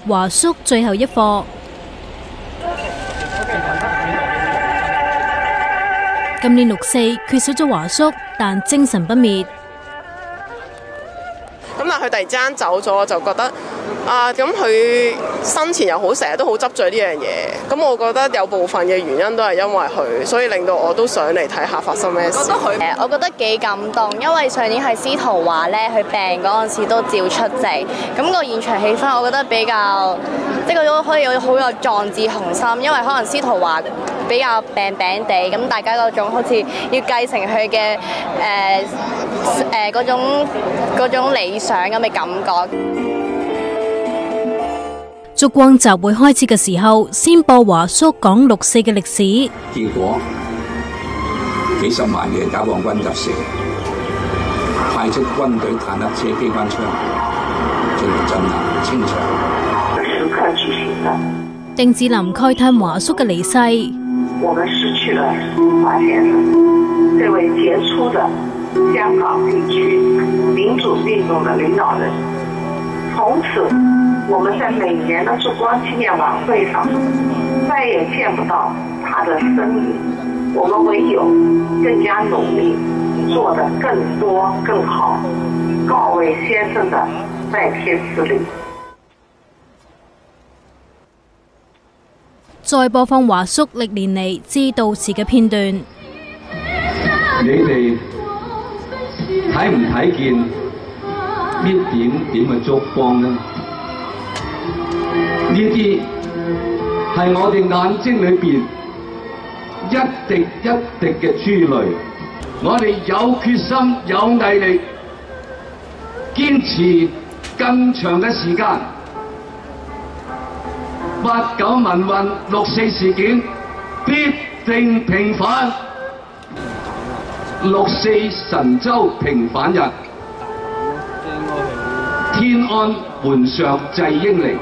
華叔最後一課。今年6四缺少咗華叔，但精神不滅。咁但係佢突然之間走咗，我就覺得咁佢生前又好成日都好執着呢樣嘢。咁我覺得有部分嘅原因都係因為佢，所以令到我都想嚟睇下發生咩事。我覺得幾感動，因為上年係司徒華咧，佢病嗰陣時都照出席，咁個現場氣氛我覺得比較即係嗰種可以好有壯志雄心，因為可能司徒華比較病病地，咁大家嗰種好似要繼承佢嘅嗰種理想咁嘅感覺。燭光集會開始嘅時候，先播華叔講6四嘅歷史。結果幾十萬嘅解放軍入城，派出軍隊、坦克車、機關槍進行鎮壓清場。時刻舉行的。丁子霖慨嘆華叔嘅離世。我們失去了華先生這位傑出的香港地區民主運動的領導人。從此，我們在每年的燭光紀念晚會上再也見不到他的身影。我們唯有更加努力，做得更多更好，告慰先生的在天之靈。再播放華叔歷年嚟致悼詞嘅片段。你哋睇唔睇見呢點點嘅燭光呢？呢啲係我哋眼睛裏邊一滴一滴嘅珠淚。我哋有決心、有毅力，堅持更長嘅時間。89民運、6四事件必定平反。6四神舟平反日，天安門上祭英靈，